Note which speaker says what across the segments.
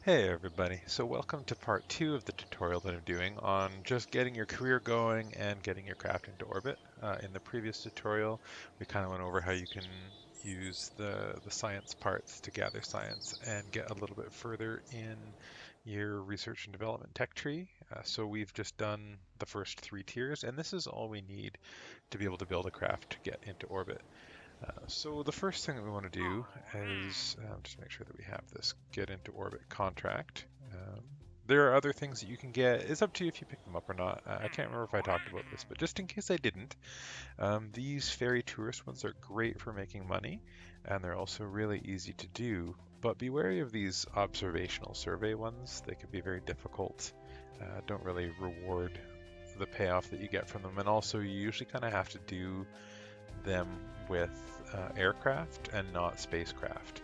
Speaker 1: Hey everybody, so welcome to part 2 of the tutorial that I'm doing on just getting your career going and getting your craft into orbit. In the previous tutorial, we kind of went over how you can use the science parts to gather science and get a little bit further in your research and development tech tree. So we've just done the first 3 tiers, and this is all we need to be able to build a craft to get into orbit. So the first thing that we want to do is just make sure that we have this get into orbit contract. There are other things that you can get. It's up to you if you pick them up or not. I can't remember if I talked about this, but just in case I didn't, these ferry tourist ones are great for making money, and they're also really easy to do. But be wary of these observational survey ones. They can be very difficult, don't really reward the payoff that you get from them, and also you usually kind of have to do them with aircraft and not spacecraft.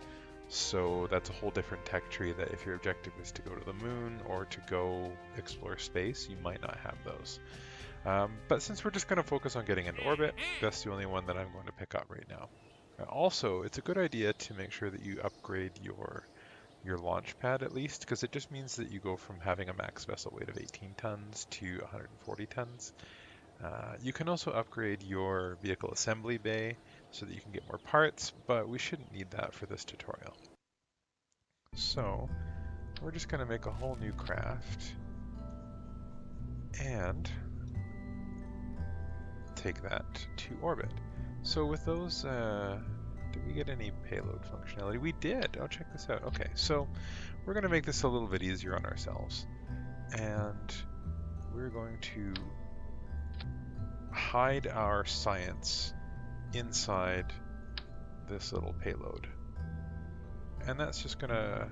Speaker 1: So that's a whole different tech tree that if your objective is to go to the moon or to go explore space, you might not have those. But since we're just going to focus on getting into orbit, that's the only one that I'm going to pick up right now. Also, it's a good idea to make sure that you upgrade your launch pad at least, because it just means that you go from having a max vessel weight of 18 tons to 140 tons. You can also upgrade your vehicle assembly bay so that you can get more parts, but we shouldn't need that for this tutorial. So we're just going to make a whole new craft and take that to orbit. So with those, did we get any payload functionality? We did. Oh, check this out. Okay, so we're going to make this a little bit easier on ourselves. And we're going to hide our science inside this little payload. And that's just going to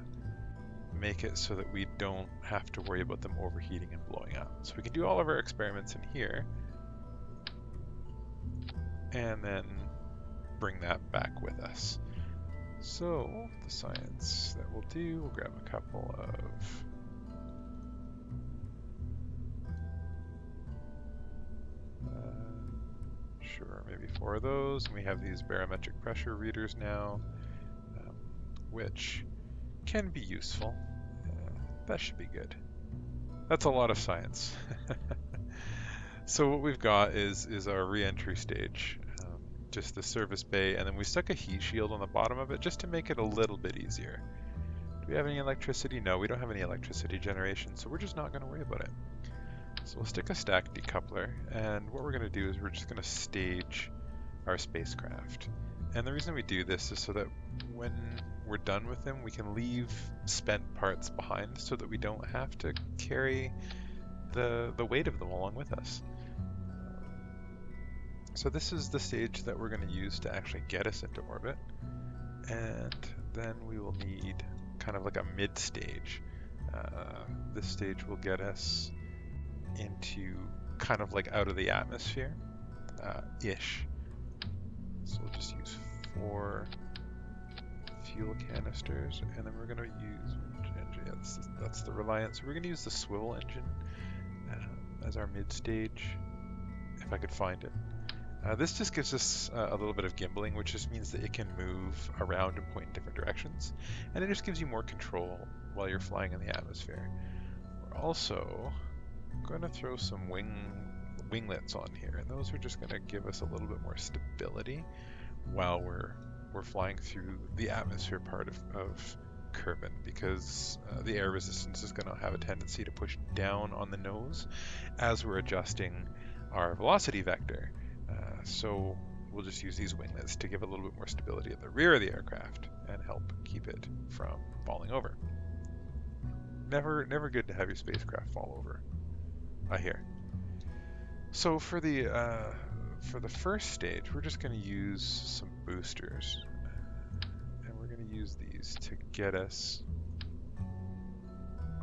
Speaker 1: make it so that we don't have to worry about them overheating and blowing up. So we can do all of our experiments in here and then bring that back with us. So the science that we'll do, we'll grab a couple of sure, maybe 4 of those. And we have these barometric pressure readers now, which can be useful. That should be good. That's a lot of science. So what we've got is our re-entry stage, just the service bay, and then we stuck a heat shield on the bottom of it just to make it a little bit easier. Do we have any electricity? No, we don't have any electricity generation, so we're just not going to worry about it. So we'll stick a stack decoupler, and what we're going to do is we're just going to stage our spacecraft. And the reason we do this is so that when we're done with them, we can leave spent parts behind so that we don't have to carry the weight of them along with us. So this is the stage that we're going to use to actually get us into orbit. And then we will need kind of like a mid-stage. This stage will get us into kind of like out of the atmosphere, ish. So we'll just use 4 fuel canisters, and then we're going to use, yeah, that's the Reliance. We're going to use the swivel engine as our mid-stage, if I could find it. This just gives us a little bit of gimbling, which just means that it can move around and point in different directions, and it just gives you more control while you're flying in the atmosphere. We're also going to throw some winglets on here, and those are just going to give us a little bit more stability while we're flying through the atmosphere part of Kerbin, because the air resistance is going to have a tendency to push down on the nose as we're adjusting our velocity vector. So we'll just use these winglets to give a little bit more stability at the rear of the aircraft and help keep it from falling over. Never good to have your spacecraft fall over, I hear. So for the first stage, we're just going to use some boosters, and we're going to use these to get us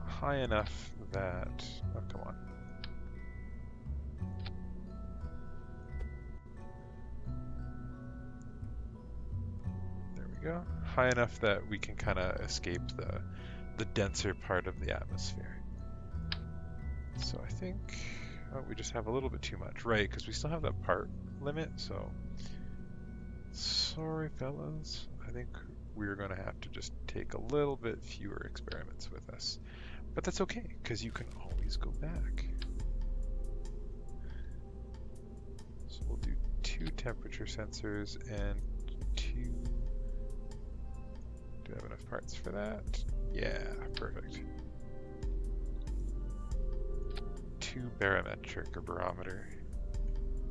Speaker 1: high enough that, oh come on, go, high enough that we can kind of escape the denser part of the atmosphere. So I think we just have a little bit too much, right? Because we still have that part limit. So sorry, fellas. I think we're going to have to just take a little bit fewer experiments with us. But that's okay, because you can always go back. So we'll do 2 temperature sensors and 2... Do I have enough parts for that? Yeah, perfect. 2 barometric or barometer.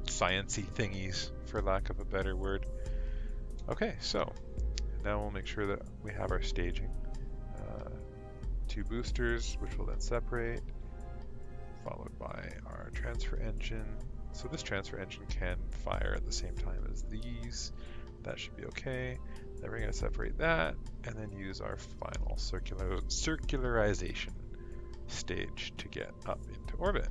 Speaker 1: Sciencey thingies, for lack of a better word. Okay, so now we'll make sure that we have our staging. 2 boosters, which will then separate, followed by our transfer engine. So this transfer engine can fire at the same time as these. That should be okay. Then we're going to separate that and then use our final circularization stage to get up into orbit.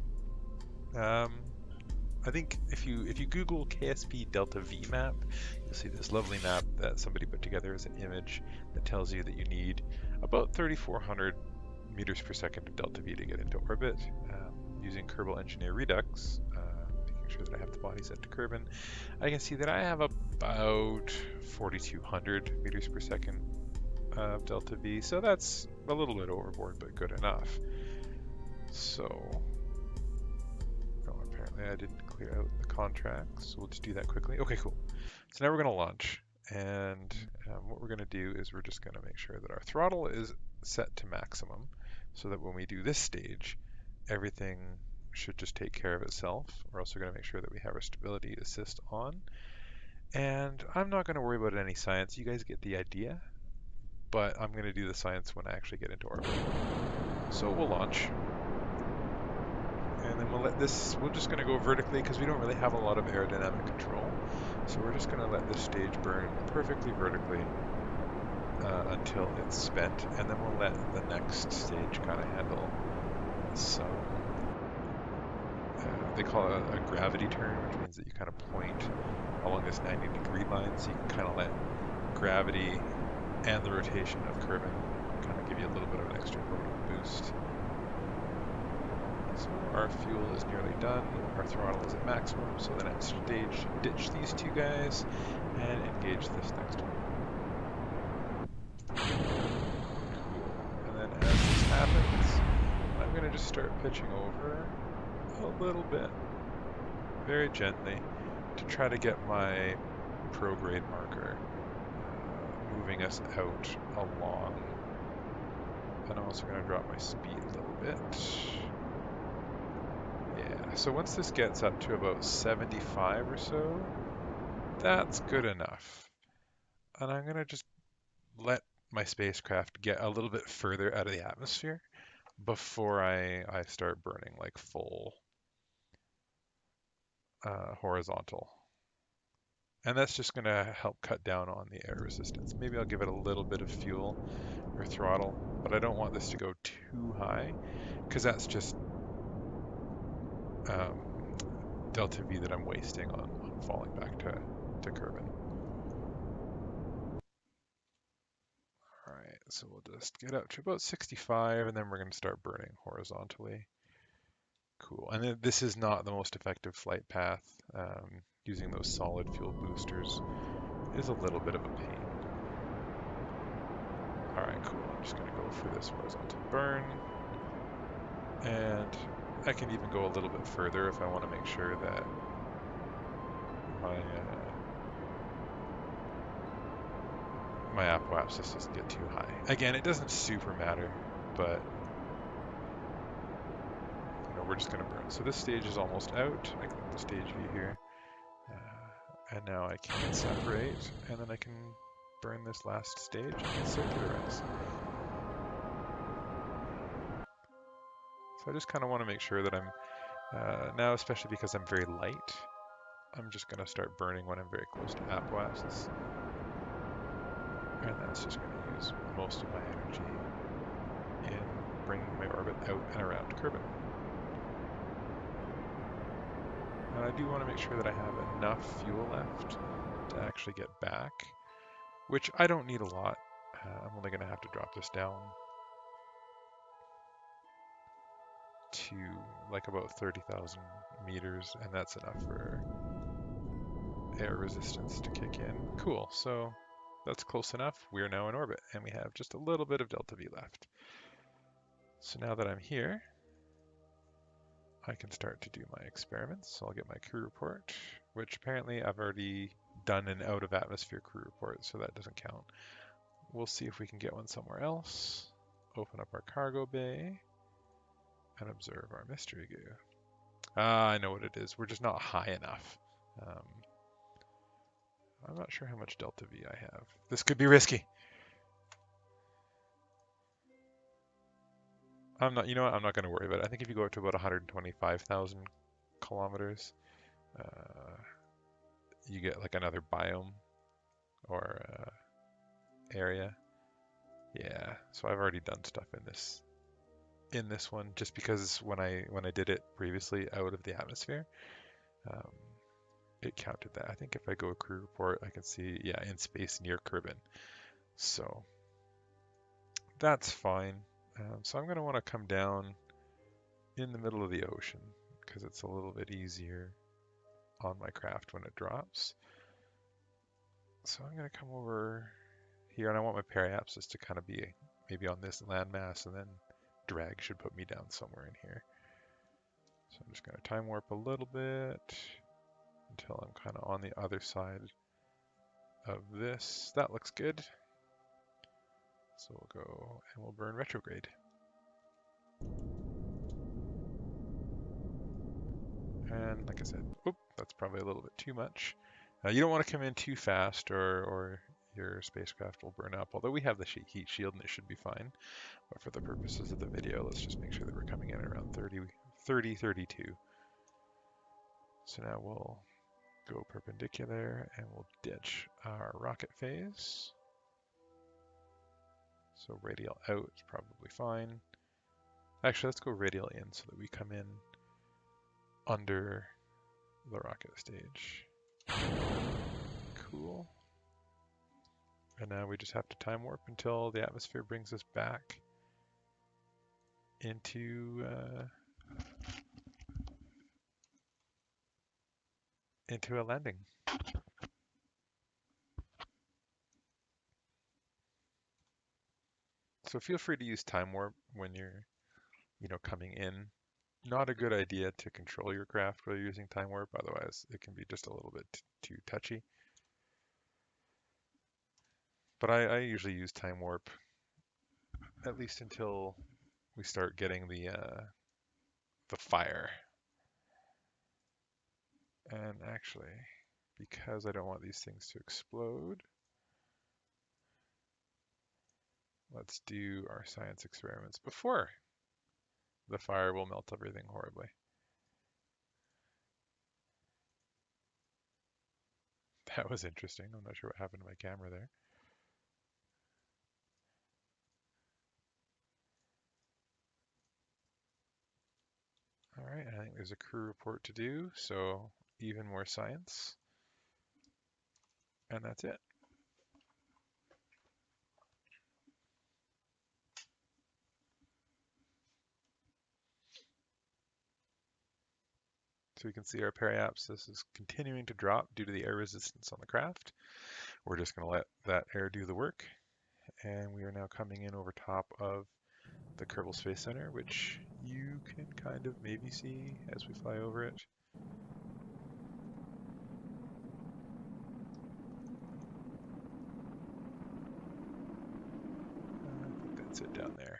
Speaker 1: I think if you Google KSP Delta V map, you'll see this lovely map that somebody put together as an image that tells you that you need about 3,400 meters per second of Delta V to get into orbit. Using Kerbal Engineer Redux, making sure that I have the body set to Kerbin, I can see that I have about 4,200 meters per second of Delta V, so that's a little bit overboard, but good enough. So, apparently I didn't clear out the contracts, so we'll just do that quickly. Okay, cool. So now we're going to launch, and what we're going to do is we're just going to make sure that our throttle is set to maximum, so that when we do this stage, everything should just take care of itself. We're also going to make sure that we have our stability assist on. And I'm not going to worry about any science. You guys get the idea. But I'm going to do the science when I actually get into orbit. So we'll launch. And then we're just going to go vertically because we don't really have a lot of aerodynamic control. So we're just going to let this stage burn perfectly vertically until it's spent. And then we'll let the next stage kind of handle some, they call it a gravity turn, which means that you kind of point along this 90-degree line. So you can kind of let gravity and the rotation of Kerbin kind of give you a little bit of an extra boost. So our fuel is nearly done, our throttle is at maximum, so the next stage should ditch these 2 guys and engage this next one. Cool. And then as this happens, I'm going to just start pitching over a little bit, very gently, to try to get my prograde marker moving us out along. And I'm also going to drop my speed a little bit. Yeah, so once this gets up to about 75 or so, that's good enough. And I'm going to just let my spacecraft get a little bit further out of the atmosphere before I start burning like full horizontal. And that's just going to help cut down on the air resistance. Maybe I'll give it a little bit of fuel or throttle, but I don't want this to go too high because that's just delta V that I'm wasting on falling back to Kerbin. Alright, so we'll just get up to about 65 and then we're going to start burning horizontally. Cool. And then this is not the most effective flight path. Using those solid fuel boosters is a little bit of a pain. Alright, cool. I'm just going to go for this horizontal burn. And I can even go a little bit further if I want to make sure that my apoapsis doesn't get too high. Again, it doesn't super matter, but we're just going to burn. So this stage is almost out. I click the stage view here. And now I can separate, and then I can burn this last stage and circularize. So I just kind of want to make sure that I'm, now especially because I'm very light, I'm just going to start burning when I'm very close to apoapsis. And that's just going to use most of my energy in bringing my orbit out and around Kerbin. And I do want to make sure that I have enough fuel left to actually get back, which I don't need a lot. I'm only going to have to drop this down to like about 30,000 meters, and that's enough for air resistance to kick in. Cool, so That's close enough. We are now in orbit, and we have just a little bit of delta V left. So now that I'm here, I can start to do my experiments. So I'll get my crew report, which apparently I've already done an out of atmosphere crew report, so that doesn't count. We'll see if we can get one somewhere else. Open up our cargo bay and observe our mystery goo. Ah, I know what it is. We're just not high enough. Um, I'm not sure how much delta V I have. This could be risky. I'm not, you know what? I'm not going to worry about it. I think if you go up to about 125,000 kilometers, uh, you get like another biome or area. Yeah, so I've already done stuff in this one just because when I did it previously out of the atmosphere, um, it counted that. I think if I go a crew report, I can see, yeah, in space near Kerbin. So that's fine. So I'm going to want to come down in the middle of the ocean because it's a little bit easier on my craft when it drops. So I'm going to come over here, and I want my periapsis to kind of be maybe on this landmass, and then drag should put me down somewhere in here. So I'm just going to time warp a little bit until I'm kind of on the other side of this. That looks good. So we'll go and we'll burn retrograde. And like I said, oop, that's probably a little bit too much. You don't want to come in too fast or your spacecraft will burn up, although we have the heat shield and it should be fine. But for the purposes of the video, let's just make sure that we're coming in around 32. So now we'll go perpendicular and we'll ditch our rocket phase. So radial out is probably fine. Actually, let's go radial in so that we come in under the rocket stage. Cool. And now we just have to time warp until the atmosphere brings us back into a landing. So feel free to use time warp when you're, coming in. Not a good idea to control your craft while you're using time warp, otherwise it can be just a little bit too touchy. But I usually use time warp at least until we start getting the fire. And actually, because I don't want these things to explode, let's do our science experiments before the fire will melt everything horribly. That was interesting. I'm not sure what happened to my camera there. All right, I think there's a crew report to do, so even more science. And that's it. So you can see our periapsis is continuing to drop due to the air resistance on the craft. We're just going to let that air do the work. And we are now coming in over top of the Kerbal Space Center, which you can kind of maybe see as we fly over it. I think that's it down there.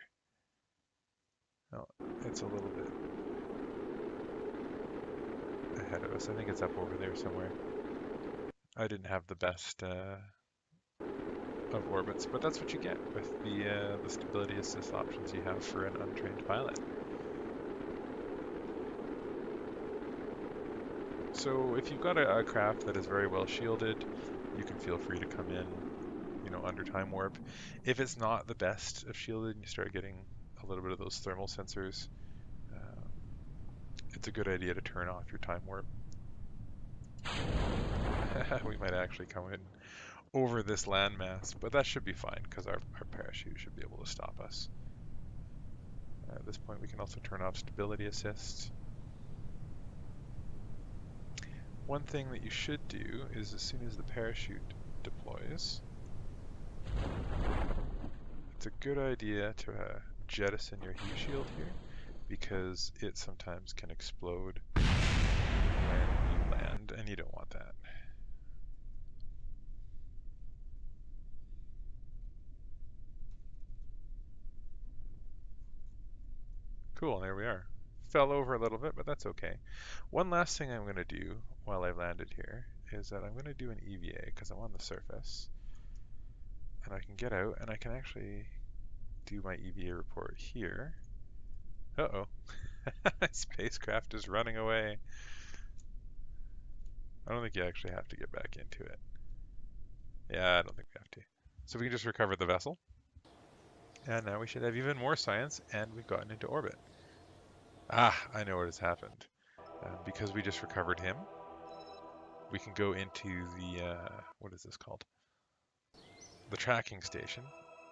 Speaker 1: Oh, it's a little bit ahead of us. I think it's up over there somewhere. I didn't have the best of orbits, but that's what you get with the stability assist options you have for an untrained pilot. So if you've got a craft that is very well shielded, you can feel free to come in, under time warp. If it's not the best of shielded and you start getting a little bit of those thermal sensors, it's a good idea to turn off your time warp. We might actually come in over this landmass, but that should be fine because our parachute should be able to stop us. At this point, we can also turn off stability assist. One thing that you should do is as soon as the parachute deploys, It's a good idea to jettison your heat shield here because it sometimes can explode when you land, and you don't want that. Cool, there we are. Fell over a little bit, but that's okay. One last thing I'm going to do while I've landed here is that I'm going to do an EVA because I'm on the surface. And I can get out and I can actually do my EVA report here. Uh-oh. Spacecraft is running away. I don't think you actually have to get back into it. Yeah, I don't think we have to. So we can just recover the vessel. And now we should have even more science, and we've gotten into orbit. Ah, I know what has happened. Because we just recovered him, we can go into the, what is this called? The tracking station,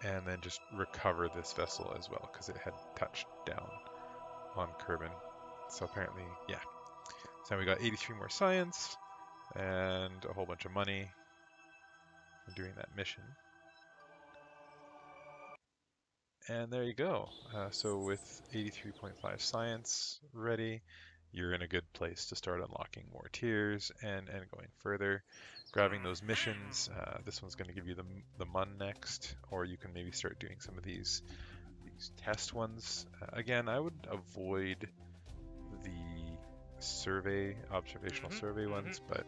Speaker 1: and then just recover this vessel as well, because it had touched down on Kerbin. So apparently, yeah. So we got 83 more science, and a whole bunch of money for doing that mission. And there you go. So with 83.5 science ready, you're in a good place to start unlocking more tiers and going further. Grabbing those missions. This one's going to give you the MUN next, or you can maybe start doing some of these test ones. Again, I would avoid the observational survey ones, but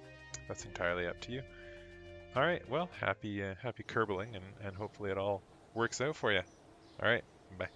Speaker 1: that's entirely up to you. All right, well, happy kerbling, and hopefully it all works out for you. All right, bye.